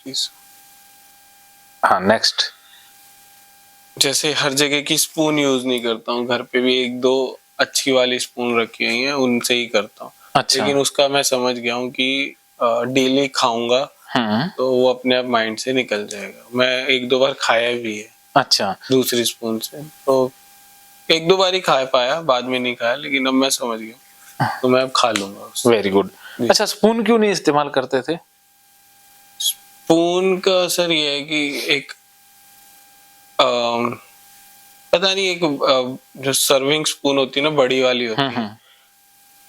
Please. हाँ next. जैसे हर जगह की स्पून यूज नहीं करता हूँ, घर पे भी एक दो अच्छी वाली स्पून रखी हुई है, उनसे ही करता हूँ। अच्छा। लेकिन उसका मैं समझ गया हूँ कि डेली खाऊंगा तो वो अपने आप माइंड से निकल जाएगा। मैं एक दो बार खाया भी है अच्छा दूसरी स्पून से, तो एक दो बार ही खा पाया, बाद में नहीं खाया, लेकिन अब मैं समझ गया तो मैं अब खा लूंगा उससे। Very good. अच्छा स्पून क्यों नहीं इस्तेमाल करते थे? स्पून का असर ये है कि एक पता नहीं, एक जो सर्विंग स्पून होती है ना, बड़ी वाली होती है,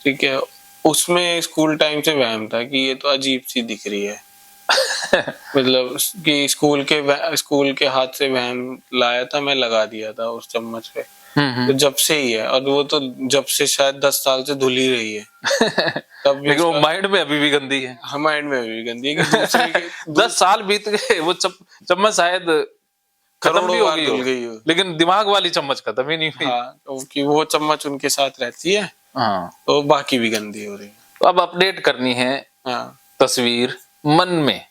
ठीक है, उसमें स्कूल टाइम से वहम था कि ये तो अजीब सी दिख रही है। मतलब कि स्कूल के हाथ से वहम लाया था, मैं लगा दिया था उस चम्मच पे। तो जब से ही है, और वो तो जब से शायद 10 साल से धुल ही रही है। तब भी लेकिन वो माइंड में अभी भी गंदी है। हाँ, माइंड में अभी भी गंदी है कि दूसरे के 10 साल बीत गए, वो चम्मच शायद खत्म भी हो गई हो, लेकिन दिमाग वाली चम्मच खत्म ही नहीं हुई। हाँ, क्योंकि वो चम्मच उनके साथ रहती है। हाँ, तो बाकी भी गंदी हो रही है। तो अब अपडेट करनी है हाँ, तस्वीर मन में।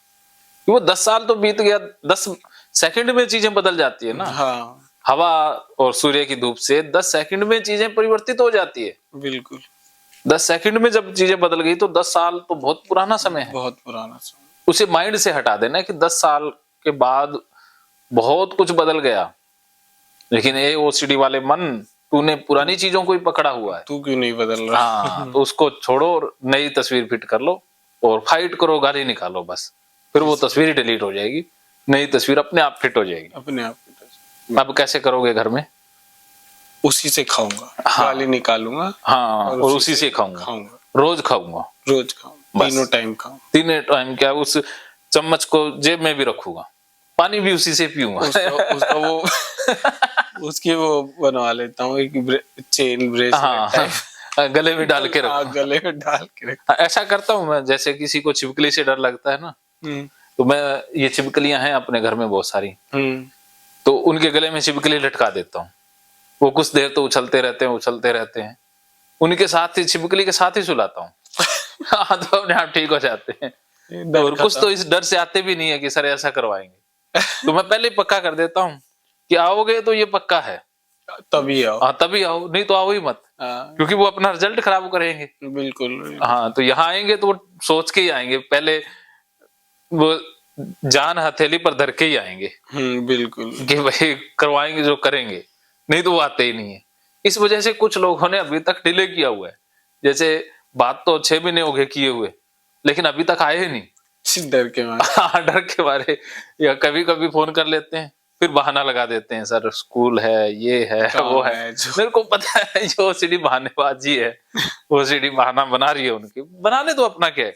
वो 10 साल तो बीत गया, 10 सेकंड में चीजें बदल जाती है ना। हाँ, हवा और सूर्य की धूप से 10 सेकंड में चीजें परिवर्तित हो जाती है। बिल्कुल। 10 सेकंड में जब चीजें बदल गई तो 10 साल तो बहुत पुराना समय है। बहुत पुराना समय। उसे माइंड से हटा देना कि 10 साल के बाद बहुत कुछ बदल गया, लेकिन ये ओसीडी वाले मन, तूने पुरानी चीजों को ही पकड़ा हुआ है, तू क्यों नहीं बदल रहा? हाँ, तो उसको छोड़ो और नई तस्वीर फिट कर लो और फाइट करो, गाली निकालो बस, फिर वो तस्वीर डिलीट हो जाएगी, नई तस्वीर अपने आप फिट हो जाएगी। अपने आप फिट हो जाएगी। अब कैसे करोगे घर में? उसी से खाऊंगा। हाँ, गाली निकालूंगा। हाँ, और उसी से खाऊंगा, रोज खाऊंगा, रोज खाऊंगा, तीनों टाइम खाऊंगा। तीनों टाइम क्या, उस चम्मच को जेब में भी रखूंगा, पानी भी उसी से पीऊंगा। उसका वो उसकी वो बनवा लेता हूँ, एक चेन ब्रेसलेट टाइप, गले में डाल के रखो। गले में डाल के रखो। ऐसा करता हूँ मैं, जैसे किसी को छिपकली से डर लगता है ना, तो मैं, ये छिपकलियां हैं अपने घर में बहुत सारी, तो उनके गले में छिपकली लटका देता हूँ। वो कुछ देर तो उछलते रहते हैं, उनके साथ ही, छिपकली के साथ ही सुलाता हूँ। हाँ, तो अपने आप ठीक हो जाते हैं। और कुछ तो इस डर से आते भी नहीं है कि सर ऐसा करवाएंगे, तो मैं पहले पक्का कर देता हूँ कि आओगे तो ये पक्का है, तभी आओ। हाँ, तभी आओ, नहीं तो आओ ही मत, क्योंकि वो अपना रिजल्ट खराब करेंगे। बिल्कुल। हाँ, तो यहाँ आएंगे तो वो सोच के ही आएंगे, पहले वो जान हथेली पर धर के ही आएंगे। बिल्कुल, कि भाई करवाएंगे जो करेंगे, नहीं तो वो आते ही नहीं है। इस वजह से कुछ लोगों ने अभी तक डिले किया हुआ है, जैसे बात तो 6 महीने हो गए किए हुए, लेकिन अभी तक आए ही नहीं, डर के मारे। हाँ, डर के मारे, या कभी कभी फोन कर लेते हैं, फिर बहाना लगा देते हैं, सर स्कूल है, ये है, वो है। मेरे को पता है जो ओसीडी बहानेबाजी है, ओसीडी बहाना बना रही है, उनकी बनाने तो अपना क्या है,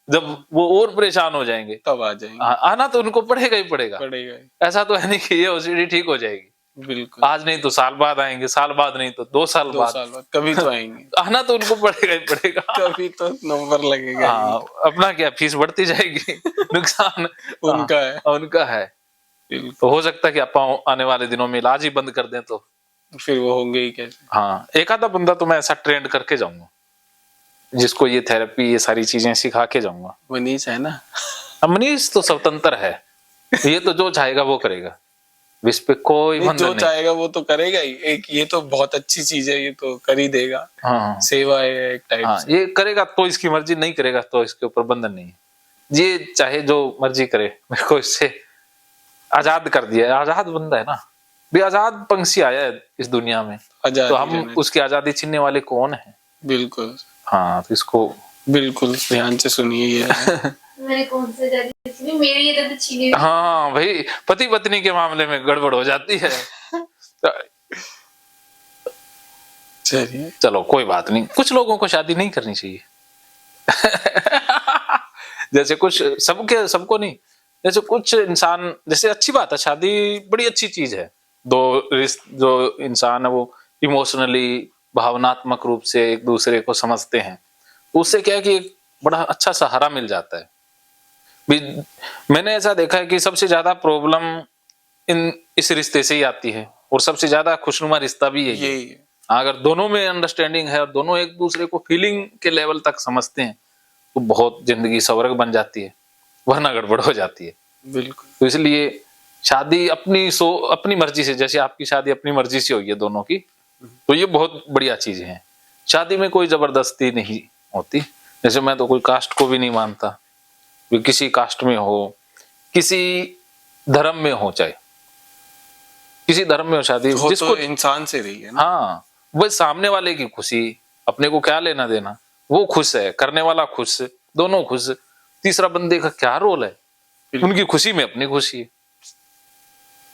जब वो और परेशान हो जाएंगे तब आ जाएंगे। आना तो उनको पड़ेगा ही पड़ेगा। ऐसा तो है नहीं कि ये ओसीडी ठीक हो जाएगी। बिल्कुल, आज नहीं तो साल बाद आएंगे, साल बाद नहीं तो 2 साल बाद कभी तो आएंगे। आना तो उनको पड़ेगा ही पड़ेगा। कभी तो नंबर लगेगा। हाँ, अपना क्या, फीस बढ़ती जाएगी, नुकसान उनका है। तो हो सकता है कि आप आने वाले दिनों में इलाज ही बंद कर दें, तो फिर वो होंगे ही कैसे। हाँ, एक आधा बंदा तो मैं ऐसा ट्रेंड करके जाऊंगा, जिसको ये थेरेपी, ये सारी चीजें सिखा के जाऊंगा। मनीष है ना? मनीष तो स्वतंत्र है, ये तो जो चाहेगा वो करेगा, इस पे कोई बंधन नहीं। जो चाहेगा वो तो करेगा ही। एक ये तो बहुत अच्छी चीज है, ये तो कर ही देगा। हाँ, सेवा है एक टाइप से। ये करेगा तो इसकी मर्जी, नहीं करेगा तो इसके ऊपर बंधन नहीं है। ये चाहे जो मर्जी करे, मेरे को इससे आजाद कर दिया, आजाद बंदा है ना, भी आजाद पंछी आया है इस दुनिया में, तो हम उसकी आजादी छीनने वाले कौन है? बिल्कुल। हाँ, तो इसको बिल्कुल ध्यान से सुनिए। ये मैंने कौन से आजादी छीनी? मेरी आजादी छीनी। हाँ भाई, पति पत्नी के मामले में गड़बड़ हो जाती है। चलिए, चलो कोई बात नहीं, कुछ लोगों को शादी नहीं करनी चाहिए। जैसे कुछ, सबको नहीं, जैसे कुछ इंसान, जैसे अच्छी बात है, शादी बड़ी अच्छी चीज है, जो इंसान है वो इमोशनली, भावनात्मक रूप से एक दूसरे को समझते हैं, उससे क्या है कि एक बड़ा अच्छा सहारा मिल जाता है। मैंने ऐसा देखा है कि सबसे ज्यादा प्रॉब्लम इस रिश्ते से ही आती है, और सबसे ज्यादा खुशनुमा रिश्ता भी यही है। अगर दोनों में अंडरस्टैंडिंग है और दोनों एक दूसरे को फीलिंग के लेवल तक समझते हैं, तो बहुत जिंदगी स्वर्ग बन जाती है, वरना गड़बड़ हो जाती है। बिल्कुल। तो इसलिए शादी अपनी मर्जी से, जैसे आपकी शादी अपनी मर्जी से हुई है दोनों की, तो ये बहुत बढ़िया चीज है। शादी में कोई जबरदस्ती नहीं होती। जैसे मैं तो कोई कास्ट को भी नहीं मानता, कि किसी कास्ट में हो, किसी धर्म में हो, चाहे किसी धर्म में हो शादी, हो जिसको तो इंसान से रही है ना। हाँ, वो सामने वाले की खुशी, अपने को क्या लेना देना, वो खुश है, करने वाला खुश, दोनों खुश, तीसरा बंदे का क्या रोल है, उनकी खुशी में अपनी खुशी है,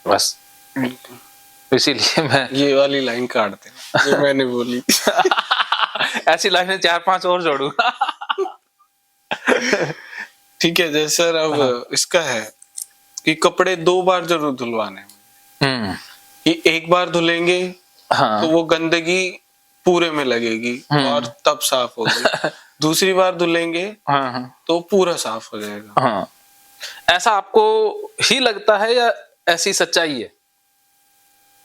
बस। तो इसीलिए मैं ये वाली लाइन काट देना जो मैंने बोली थी। ऐसी लाइनें 4-5 और जोड़ूंगा। ठीक है, जैसे सर अब इसका है कि कपड़े 2 बार जरूर धुलवाने हैं, कि एक बार धुलेंगे हाँ, तो वो गंदगी पूरे में लगेगी और तब साफ होगी, दूसरी बार धुलेंगे हाँ, तो पूरा साफ हो जाएगा। हाँ। ऐसा आपको ही लगता है या ऐसी सच्चाई है?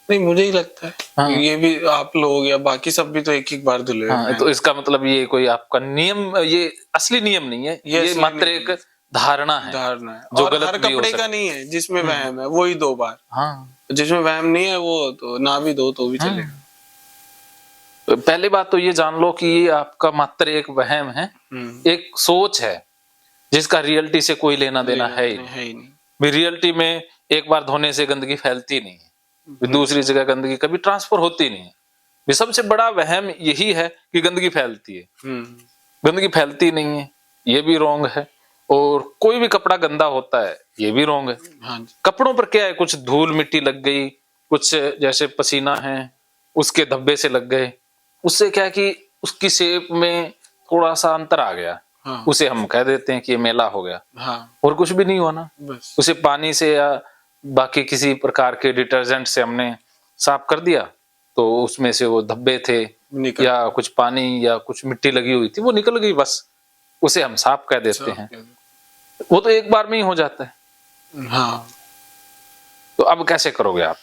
नहीं, मुझे ही लगता है। हाँ। ये भी आप लोग या बाकी सब भी तो एक एक बार धुले हुए हाँ, हैं। तो इसका मतलब ये कोई आपका नियम, ये असली नियम नहीं है, ये असली मात्र नियम एक धारणा है, धारणा है, जो और गलत हर भी हो कपड़े सकती का नहीं है जिसमें वहम है, वही 2 बार। हाँ। जिसमें वहम नहीं है वो तो ना भी दो तो भी चलेगा। तो पहली बात तो ये जान लो कि ये आपका मात्र एक वहम है, एक सोच है, जिसका रियलिटी से कोई लेना देना है ही नहीं। भी। रियलिटी में एक बार धोने से गंदगी फैलती नहीं है, भी दूसरी जगह गंदगी कभी ट्रांसफर होती नहीं है। भी सबसे बड़ा वहम यही है कि गंदगी फैलती है, गंदगी फैलती नहीं है, ये भी रॉन्ग है। और कोई भी कपड़ा गंदा होता है, ये भी रॉन्ग है। हाँ जी। कपड़ों पर क्या है, कुछ धूल मिट्टी लग गई, कुछ जैसे पसीना है उसके धब्बे से लग गए, उससे क्या है कि उसकी शेप में थोड़ा सा अंतर आ गया, हाँ। उसे हम कह देते हैं कि ये मैला हो गया, हाँ। और कुछ भी नहीं हुआ ना। बस उसे पानी से या बाकी किसी प्रकार के डिटर्जेंट से हमने साफ कर दिया, तो उसमें से वो धब्बे थे निकल या कुछ पानी या कुछ मिट्टी लगी हुई थी, वो निकल गई, बस उसे हम साफ कह देते हैं। वो तो एक बार में ही हो जाता है। हाँ। तो अब कैसे करोगे आप?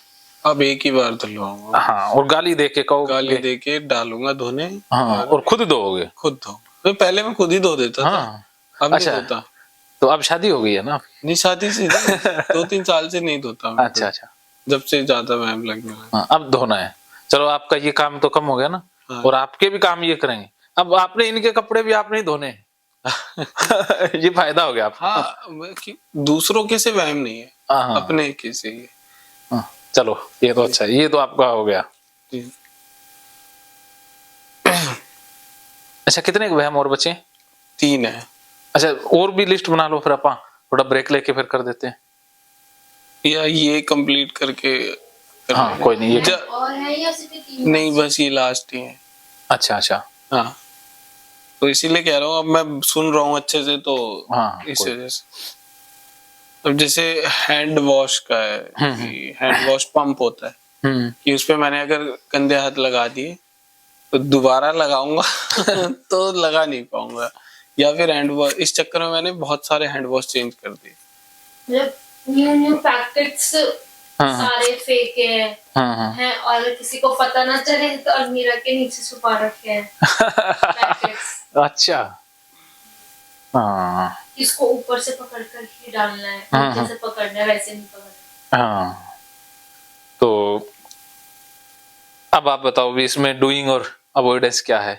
अब एक ही बार धुलवाऊंगा। हाँ, और गाली दे के कहोगे? गाली दे के डालूंगा धोने। हाँ, और खुद धोओगे? खुद धो, तो पहले मैं खुद ही धो देता था। हाँ। अब अच्छा, नहीं धोता। तो अब शादी हो गई है ना? नहीं, शादी से 2-3 साल से नहीं धोता मैं। अच्छा अच्छा, जब से ज्यादा वहम लगने लगा। हाँ, अब धोना है। चलो, आपका ये काम तो कम हो गया ना। हाँ। और आपके भी काम ये करेंगे। अब आपने इनके कपड़े भी आपने ही धोने हैं। ये फायदा हो गया आपका। हाँ, दूसरों के से वहम नहीं है, हाँ, अपने के से ही है। हाँ, चलो ये तो अच्छा है, ये तो आपका हो गया। जी। अच्छा, कितने वहम और बचे? 3 है। अच्छा, और भी लिस्ट बना लो, फिर अपन थोड़ा ब्रेक लेके फिर कर देते हैं। या ये कंप्लीट करके हाँ, कोई नहीं, ये और है या सिर्फ 3? नहीं, बस ये लास्ट ही है। अच्छा अच्छा, हाँ, तो इसीलिए कह रहा हूँ, अब मैं सुन रहा हूँ अच्छे से, तो हाँ, इस वजह से। अब जैसे हैंड वॉश का है, हैंड वॉश पंप होता है कि उसपे मैंने अगर गंदे हाथ लगा दिए तो दोबारा लगाऊंगा तो लगा नहीं पाऊंगा, या फिर हैंड वॉश, इस चक्कर में मैंने बहुत सारे हैंड वॉश चेंज कर दिए। मतलब न्यू पैकेट्स सारे फेंके हैं और किसी को पता ना चले तो अलमीरा के नीचे छुपा रखे हैं पैकेट्स। अच्छा, हाँ इसको ऊपर से पकड़ कर ही डालना है, नीचे से पकड़ना है, वैसे नहीं पकड़ना। हाँ, तो अब आप बताओ भी इसमें डूइंग और अवॉइडेंस क्या है?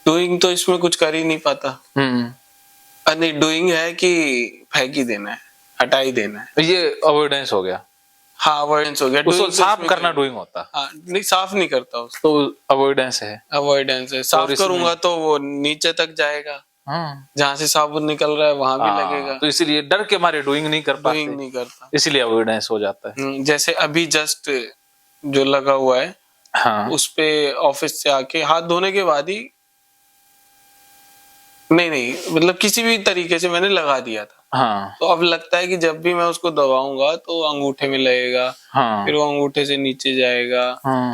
डूइंग तो इसमें कुछ कर ही नहीं पाता। नहीं, डूइंग है कि फेंक ही देना है, हटा ही देना है, ये अवॉइडेंस हो गया। हाँ, अवॉइडेंस हो गया। उसको साफ करना डूइंग होता। हाँ, नहीं, साफ नहीं करता उसको, तो अवॉइडेंस है। अवॉइडेंस है। साफ करूंगा तो वो नीचे तक जाएगा, जहाँ से साबुन निकल रहा है वहां भी लगेगा, तो इसलिए डर के मारे डूइंग नहीं कर पाते, डूइंग नहीं करता, इसलिए अवॉइडेंस हो जाता है। जैसे अभी जस्ट जो लगा हुआ है, हाँ, उस पे ऑफिस से आके हाथ धोने के बाद ही, नहीं, मतलब किसी भी तरीके से मैंने लगा दिया था। हाँ, तो अब लगता है कि जब भी मैं उसको दबाऊंगा तो अंगूठे में लगेगा, हाँ, फिर वो अंगूठे से नीचे जाएगा,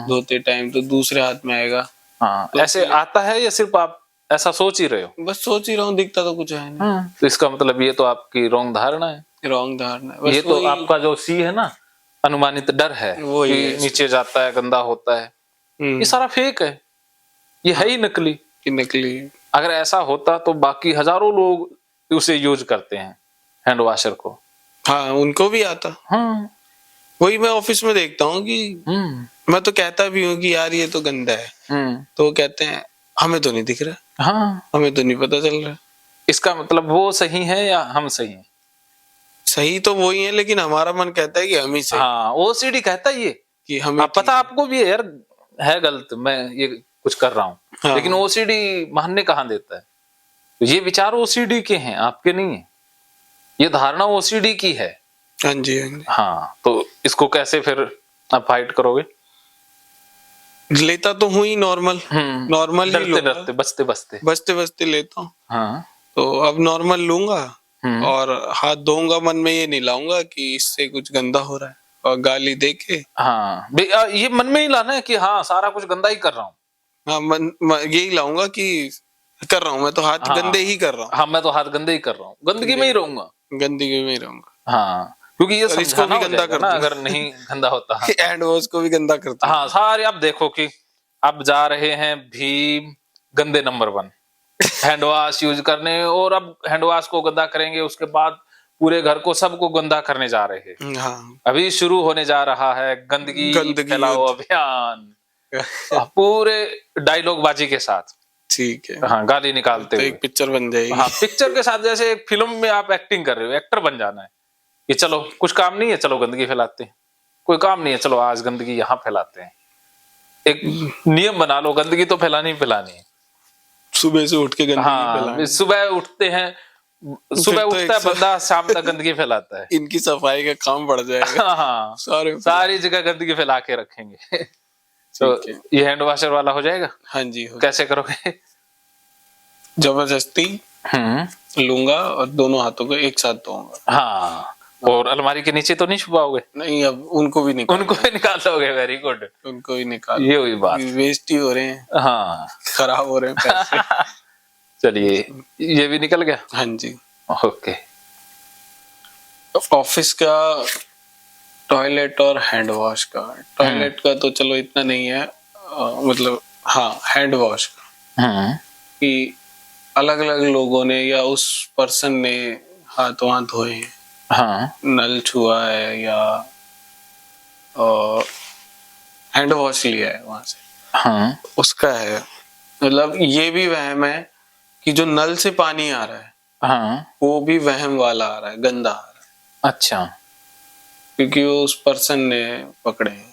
धोते टाइम तो दूसरे हाथ में आएगा। हाँ, तो ऐसे आता है या सिर्फ आप ऐसा सोच ही रहे हो? बस सोच ही रहा हूँ, दिखता तो कुछ है नहीं। तो इसका मतलब ये तो आपकी रॉन्ग धारणा है। रॉन्ग धारणा है, ये तो आपका जो सी है ना, अनुमानित डर है कि नीचे जाता है, गंदा होता है, ये सारा फेक है, ये है ही नकली। नकली। अगर ऐसा होता तो बाकी हजारों लोग उसे यूज करते हैं, हैंड वॉशर को। हाँ, उनको भी आता। हाँ। वही मैं ऑफिस में देखता हूँ कि मैं तो कहता भी हूँ कि यार ये तो गंदा है, तो वो कहते हैं हमें तो नहीं दिख रहा, हाँ, हमें तो नहीं पता चल रहा। इसका मतलब वो सही है या हम सही हैं? सही तो वही है, लेकिन हमारा मन कहता है कि हम ही सही, हाँ, ओसीडी कहता है ये कि हमें आप पता आपको भी है यार, है गलत, मैं ये कुछ कर रहा हूँ, हाँ। लेकिन ओसीडी मानने कहाँ देता है? तो ये विचार ओसीडी के हैं, आपके नहीं है। ये धारणा ओसीडी की है। हाँ जी, हाँ जी। हाँ, तो इसको कैसे फिर आप फाइट करोगे? लेता तो हूँ ही नॉर्मल, नॉर्मल ही लूंगा, डरते बचते बचते बचते बचते लेता हूँ। हाँ। तो अब नॉर्मल लूंगा और हाथ धोऊंगा, मन में ये नहीं लाऊंगा कि इससे कुछ गंदा हो रहा है और गाली दे के। हाँ, ये मन में ही लाना है कि हाँ सारा कुछ गंदा ही कर रहा हूँ। हाँ, यही लाऊंगा कि कर रहा हूँ मैं तो हाथ गंदे ही कर रहा हूँ। हाँ, मैं तो हाथ गंदे ही कर रहा हूँ, गंदगी में ही रहूंगा, गंदगी में ही रहूंगा। हाँ, क्योंकि ये इसको भी गंदा कर ना अगर नहीं गंदा होता। हैंड वॉश को भी गंदा करता। हाँ, सारे आप देखो कि अब जा रहे हैं भीम गंदे नंबर 1 हैंड वॉश यूज करने, और अब हैंड वॉश को गंदा करेंगे, उसके बाद पूरे घर को सबको गंदा करने जा रहे हैं। हाँ, अभी शुरू होने जा रहा है गंदगी फैलाओ अभियान, पूरे डायलॉग बाजी के साथ। ठीक है, हाँ, गाली निकालते तो हुए एक पिक्चर बन जाएगी। हाँ, पिक्चर के साथ, जैसे एक फिल्म में आप एक्टिंग कर रहे हो, एक्टर बन जाना है कि चलो कुछ काम नहीं है, चलो गंदगी फैलाते हैं, कोई काम नहीं है, चलो आज गंदगी यहाँ फैलाते हैं। एक नियम बना लो, गंदगी तो फैलानी ही फैलानी है। सुबह से उठ के गंदगी हाँ, सुबह उठते हैं, सुबह उठता है बंदा, शाम तक गंदगी फैलाता है। इनकी सफाई का काम बढ़ जाएगा। हाँ, सारी जगह गंदगी फैला के रखेंगे। तो ये हैंड वॉशर वाला हो जाएगा? हाँ जी, कैसे करोगे? जबरदस्ती लूंगा और दोनों हाथों को एक साथ धोऊंगा। हाँ, और अलमारी के नीचे तो नहीं छुपाओगे? नहीं, अब उनको भी निकाल दोगे। वेरी गुड, उनको भी निकाल। ये हुई बात, वेस्ट ही हो रहे हैं। हाँ, खराब हो रहे हैं पैसे। चलिए, ये भी निकल गया। हाँ जी। ओके। ऑफिस का टॉयलेट और हैंड वॉश का, टॉयलेट का तो चलो इतना नहीं है, मतलब हाँ, हैंड वॉश का कि अलग अलग लोगों ने या उस पर्सन ने हाथ वहां धोए हैं, हाँ, नल छुआ है या हैंड वॉश लिया है वहां से, हाँ, उसका है। मतलब ये भी वहम है कि जो नल से पानी आ रहा है, हाँ, वो भी वहम वाला आ रहा है, गंदा आ रहा है। अच्छा, क्योंकि वो उस पर्सन ने पकड़े हैं।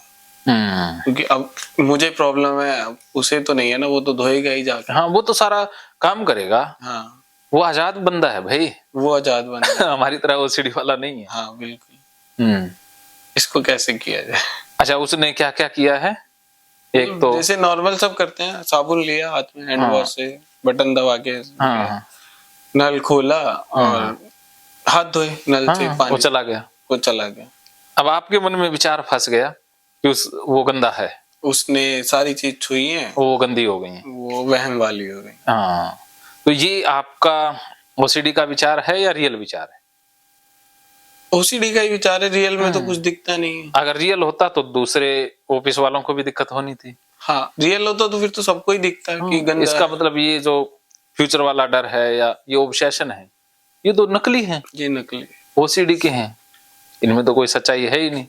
क्योंकि अब मुझे प्रॉब्लम है, उसे तो नहीं है ना, वो तो धोएगा ही जाके। हाँ, वो तो सारा काम करेगा। हाँ, वो आजाद बंदा है भाई, वो आजाद बंदा है। हमारी तरह ओसीडी वाला नहीं है। हाँ, बिल्कुल। इसको कैसे किया जाए? अच्छा, उसने क्या क्या किया है? एक तो जैसे नॉर्मल सब करते हैं, साबुन लिया हाथ में, हैंड वॉश से बटन दबा के नल खोला और हाथ धोए नल से, पानी वो चला गया, अब आपके मन में विचार फंस गया कि वो गंदा है, उसने सारी चीज छुई है, वो गंदी हो गई है, वो वहम वाली हो गई। हाँ, तो ये आपका ओसीडी का विचार है या रियल विचार है? ओसीडी का ही विचार है, रियल में तो कुछ दिखता नहीं है। अगर रियल होता तो दूसरे ऑफिस वालों को भी दिक्कत होनी थी। हाँ, रियल होता तो फिर तो सबको ही दिखता है कि गंदा इसका है। मतलब ये जो फ्यूचर वाला डर है या ये ऑब्सेशन है, ये तो नकली है, ये नकली ओसीडी के हैं, इनमें तो कोई सच्चाई है ही नहीं।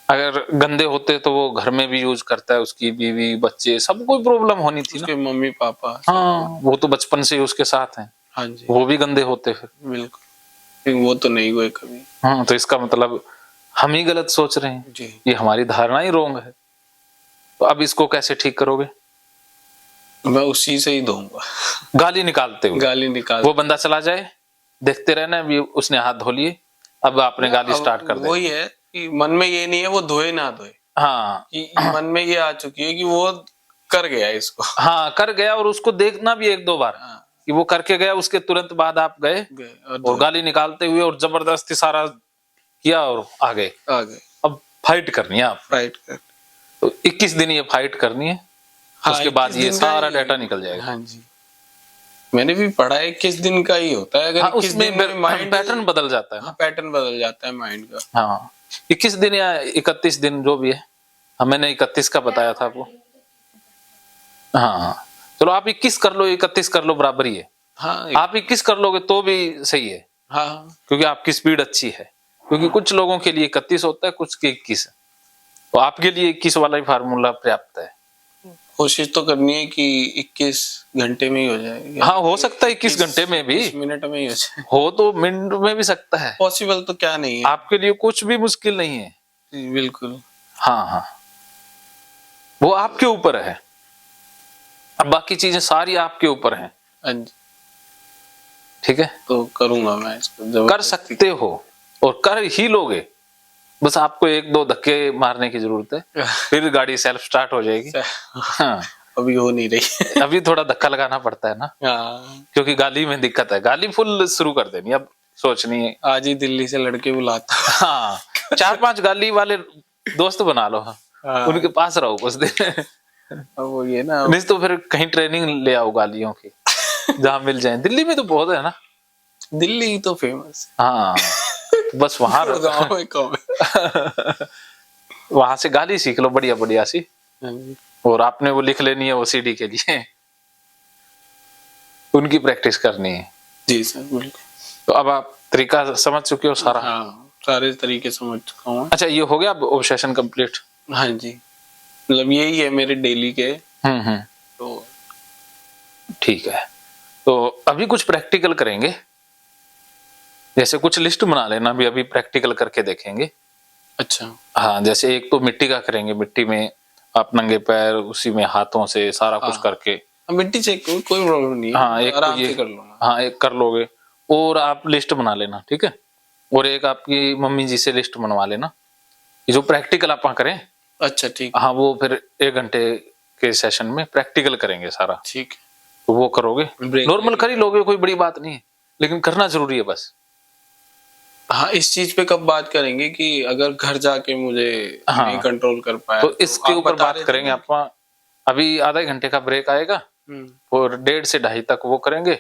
अगर गंदे होते तो वो घर में भी यूज करता है, उसकी बीवी बच्चे सबको प्रॉब्लम होनी थी ना, मम्मी पापा। हाँ, वो तो बचपन से ही उसके साथ हैं। हाँ जी, वो भी गंदे होते फिर। बिल्कुल, वो तो नहीं हुए कभी। हाँ, तो इसका मतलब हम ही गलत सोच रहे हैं जी। ये हमारी धारणा ही रोंग है। तो अब इसको कैसे ठीक करोगे? मैं उसी से ही दूंगा, गाली निकालते हुए। गाली निकाल, वो बंदा चला जाए, देखते रहना, अभी उसने हाथ धो लिए, अब आपने गाली स्टार्ट कर दी। वही है कि मन में ये नहीं है वो धोए ना धोए, हाँ, कि मन में ये आ चुकी है कि वो कर गया इसको। हाँ, कर गया, और उसको देखना भी 1-2 बार कि वो करके गया, उसके तुरंत बाद आप गए और गाली निकालते हुए और जबरदस्ती सारा किया और आ गए। अब फाइट करनी है आप, फाइट कर, तो 21 दिन ये फाइट करनी है। हाँ, उसके बाद ये सारा डाटा निकल जाएगा। हाँ जी, मैंने भी पढ़ा है 21 दिन का ही होता है। अगर हाँ, 21 दिन में माइंड पैटर्न बदल जाता है ना, पैटर्न बदल जाता है माइंड का। हाँ, 21 दिन या 31 दिन जो भी है, मैंने 31 का बताया था आपको। हाँ, चलो आप 21 कर लो, 31 कर लो, बराबर ही है। हाँ, आप 21 कर लोगे तो भी सही है, हाँ क्योंकि आपकी स्पीड अच्छी है। क्योंकि कुछ लोगों के लिए 31 होता है, कुछ के 21, तो आपके लिए 21 वाला ही फार्मूला पर्याप्त है। कोशिश तो करनी है कि 21 घंटे में ही हो जाए। हाँ, हो सकता है 21 घंटे में भी, 21 मिनट में ही हो जाए। हो तो मिनट में भी सकता है। पॉसिबल तो क्या नहीं है, आपके लिए कुछ भी मुश्किल नहीं है। जी, बिल्कुल। हाँ हाँ, वो आपके ऊपर है। अब बाकी चीजें सारी आपके ऊपर हैं। हाँ जी, ठीक है, तो करूंगा मैं इसको, कर सकते हो और कर ही लोगे। बस आपको 1-2 धक्के मारने की जरूरत है, फिर गाड़ी सेल्फ स्टार्ट हो जाएगी। हाँ, अभी हो नहीं रही। अभी थोड़ा धक्का लगाना पड़ता है ना, हाँ, क्योंकि गाली में दिक्कत है। गाली फुल शुरू कर देनी, अब सोचनी है। आज ही दिल्ली से लड़के बुलाता। हाँ, 4-5 गाली वाले दोस्त बना लो। हाँ, उनके पास रहो कुछ दिन। अब वो ये ना, नहीं तो फिर कहीं ट्रेनिंग ले आओ गालियों की, जहां मिल जाए। दिल्ली में तो बहुत है ना, दिल्ली तो फेमस हाँ, बस वहां है। गाँव में कम है। वहां से गाली सीख लो बढ़िया बढ़िया सी, हाँ जी, और आपने वो लिख लेनी है वो सीडी के लिए, उनकी प्रैक्टिस करनी है। जी सर, बिल्कुल। तो अब आप तरीका समझ चुके हो सारा। हाँ, सारे तरीके समझ चुका हूँ। अच्छा, ये हो गया अब ऑब्सेशन कंप्लीट। हाँ जी, मतलब यही है मेरे डेली के। तो ठीक है, तो अभी कुछ प्रैक्टिकल करेंगे। जैसे कुछ लिस्ट बना लेना, भी अभी प्रैक्टिकल करके देखेंगे। अच्छा, हाँ, जैसे एक तो मिट्टी का करेंगे, मिट्टी में आप नंगे पैर, उसी में हाथों से सारा कुछ हाँ। करके। मिट्टी से कोई प्रॉब्लम नहीं है। हाँ, एक तो आराम ये से कर लूंगा। हाँ, एक कर लोगे। और आप लिस्ट बना लेना, ठीक है। और एक आपकी मम्मी जी से लिस्ट बनवा लेना, ये जो प्रैक्टिकल आप करें। अच्छा, ठीक। हाँ, वो फिर 1 घंटे के सेशन में प्रैक्टिकल करेंगे सारा, ठीक है, तो वो करोगे। ब्रेक नॉर्मल कर ही लोगे, कोई बड़ी बात नहीं है, लेकिन करना जरूरी है बस। हाँ, इस चीज पे कब बात करेंगे कि अगर घर जाके मुझे हाँ, नहीं कंट्रोल कर पाया तो इसके आप ऊपर बता बात रहे थे करेंगे। ना? आप अभी आधा घंटे का ब्रेक आएगा, और 1:30 से 2:30 तक वो करेंगे।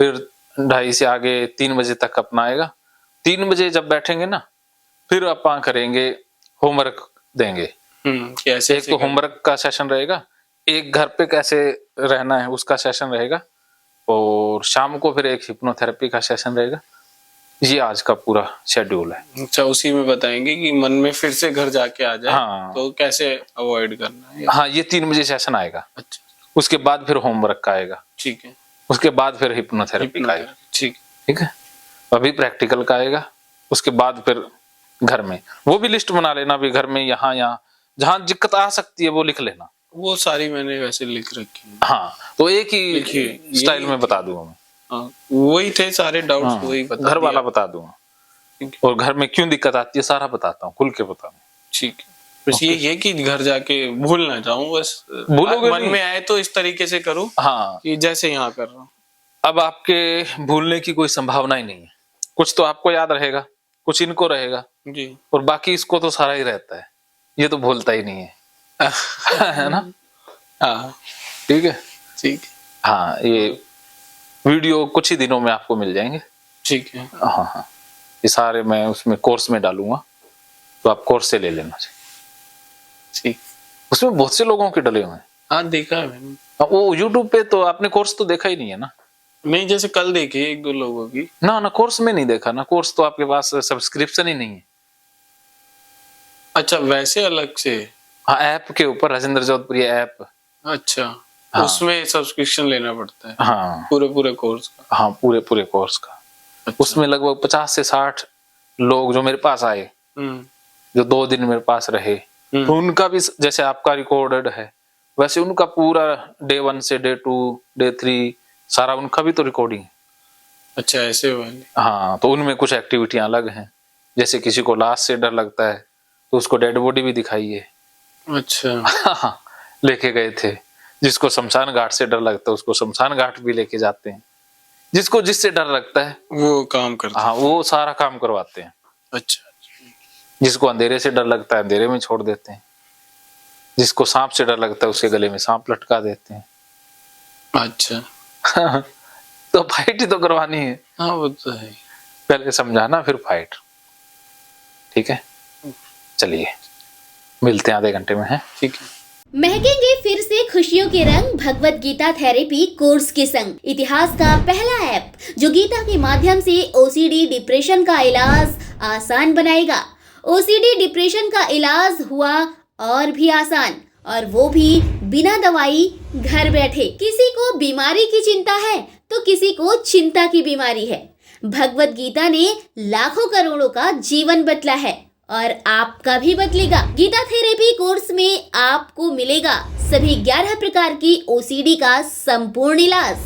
फिर 2:30 से आगे 3 बजे तक अपना आएगा। 3 बजे जब बैठेंगे ना, फिर अपन करेंगे होमवर्क देंगे। कैसे एक तो होमवर्क का सेशन रहेगा, एक घर पे कैसे रहना है उसका सेशन रहेगा, और शाम को फिर एक हिप्नोथेरेपी का सेशन रहेगा। ये आज का पूरा शेड्यूल है। अच्छा, उसी में बताएंगे कि मन में फिर से घर जाके आ जाए। हाँ, तो कैसे अवॉइड करना है। हाँ, ये 3 बजे सेशन आएगा। अच्छा, उसके बाद फिर होमवर्क का आएगा, ठीक है। उसके बाद फिर हिप्नोथेरेपी का आएगा। ठीक। ठीक है, अभी प्रैक्टिकल का आएगा, उसके बाद फिर घर में। वो भी लिस्ट बना लेना, भी घर में यहाँ यहाँ जहाँ दिक्कत आ सकती है वो लिख लेना। वो सारी मैंने वैसे लिख रखी है। हाँ, तो एक ही लिखिए, स्टाइल में बता दूंगा मैं। हाँ, वही थे सारे डाउट्स, हाँ, वही बता घर वाला दिया। बता दूंगा, ठीक है। और घर में क्यों दिक्कत आती है सारा बताता हूँ, खुल के बताऊँ। ठीक है, बस ये है कि घर जाके भूल ना जाऊं, बस भूलोगे मन नहीं। में आए तो इस तरीके से करूं हाँ, कि जैसे यहाँ कर रहा हूँ। अब आपके भूलने की कोई संभावना ही नहीं है। कुछ तो आपको याद रहेगा, कुछ इनको रहेगा, जी। और बाकी इसको तो सारा ही रहता है, ये तो भूलता ही नहीं है। है ना? हाँ, ठीक है। ठीक। हाँ, ये वीडियो कुछ ही दिनों में आपको मिल जाएंगे। ठीक है। हाँ हाँ, ये सारे मैं उसमें कोर्स में डालूंगा, तो आप कोर्स से ले लेना चाहिए। ठीक। उसमें बहुत से लोगों के डले हुए हैं। हाँ, देखा है मैंने। वो यूट्यूब पे तो आपने कोर्स तो देखा ही नहीं है ना? नहीं, जैसे कल देखी 1-2 लोगों की। ना ना, कोर्स में नहीं देखा ना। कोर्स तो आपके पास सब्सक्रिप्शन ही नहीं है। अच्छा, वैसे अलग से। हाँ, ऐप के ऊपर राजेंद्र जोधपुरी ऐप। अच्छा। हाँ। उसमें सब्सक्रिप्शन लेना पड़ता है हाँ पूरे कोर्स का। हाँ, पूरे कोर्स का। अच्छा। उसमें लगभग 50 से 60 लोग जो मेरे पास आए, जो 2 दिन मेरे पास रहे, तो उनका भी जैसे आपका रिकॉर्डेड है, वैसे उनका पूरा Day 1 से Day 2 Day 3 सारा उनका भी तो रिकॉर्डिंग है। अच्छा, ऐसे वाले। हाँ, तो उनमें कुछ एक्टिविटियां अलग हैं। जैसे किसी को लाश से डर लगता है, तो उसको डेड बॉडी भी दिखाई है। अच्छा। लेके गए थे। जिसको शमशान घाट से डर लगता है, उसको शमशान घाट भी लेके जाते हैं। जिसको जिससे डर लगता है वो काम करते हैं। हाँ, वो सारा काम करवाते हैं। अच्छा। जिसको अंधेरे से डर लगता है, अंधेरे में छोड़ देते हैं। जिसको सांप से डर लगता है, उसके गले में सांप लटका देते हैं। अच्छा। तो फाइट ही तो करवानी है। हाँ, वो तो है। पहले समझाना, फिर फाइट। ठीक है, चलिए मिलते हैं आधे घंटे में। है ठीक है। महकेंगे फिर से खुशियों के रंग भगवत गीता थेरेपी कोर्स के संग। इतिहास का पहला ऐप जो गीता के माध्यम से ओसीडी डिप्रेशन का इलाज आसान बनाएगा। ओसीडी डिप्रेशन का इलाज हुआ और भी आसान, और वो भी बिना दवाई, घर बैठे। किसी को बीमारी की चिंता है तो किसी को चिंता की बीमारी है। भगवत गीता ने लाखों करोड़ों का जीवन बदला है और आपका भी बदलेगा। गीता थेरेपी कोर्स में आपको मिलेगा सभी 11 प्रकार की ओसीडी का संपूर्ण इलाज,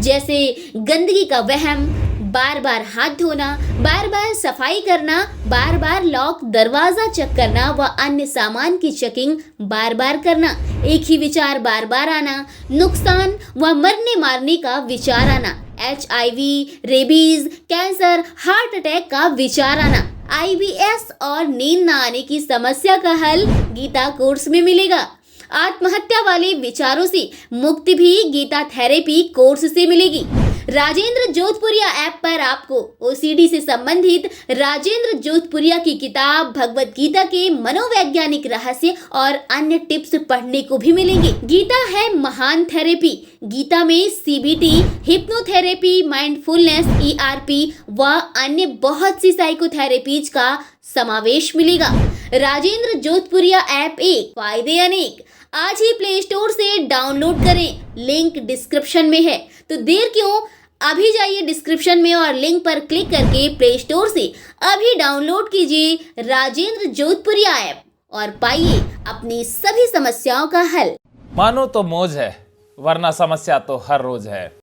जैसे गंदगी का वहम, बार बार हाथ धोना, बार बार सफाई करना, बार बार लॉक दरवाजा चेक करना व अन्य सामान की चेकिंग बार बार करना, एक ही विचार बार बार आना, नुकसान व मरने मारने का विचार आना, HIV, rabies, cancer, heart attack का विचार आना, IBS और नींद न आने की समस्या का हल गीता कोर्स में मिलेगा। आत्महत्या वाले विचारों से मुक्ति भी गीता थेरेपी कोर्स से मिलेगी। राजेंद्र जोधपुरिया ऐप पर आपको ओसीडी से संबंधित राजेंद्र जोधपुरिया की किताब भगवत गीता के मनोवैज्ञानिक रहस्य और अन्य टिप्स पढ़ने को भी मिलेंगे। गीता है महान थेरेपी। गीता में CBT, हिप्नोथेरेपी, माइंडफुलनेस, ERP व अन्य बहुत सी साइकोथेरेपीज का समावेश मिलेगा। राजेंद्र जोधपुरिया ऐप एक, फायदे अनेक। आज ही प्ले स्टोर से डाउनलोड करें, लिंक डिस्क्रिप्शन में है। तो देर क्यों, अभी जाइए डिस्क्रिप्शन में और लिंक पर क्लिक करके प्ले स्टोर से अभी डाउनलोड कीजिए राजेंद्र जोधपुरिया ऐप और पाइए अपनी सभी समस्याओं का हल। मानो तो मौज है, वरना समस्या तो हर रोज है।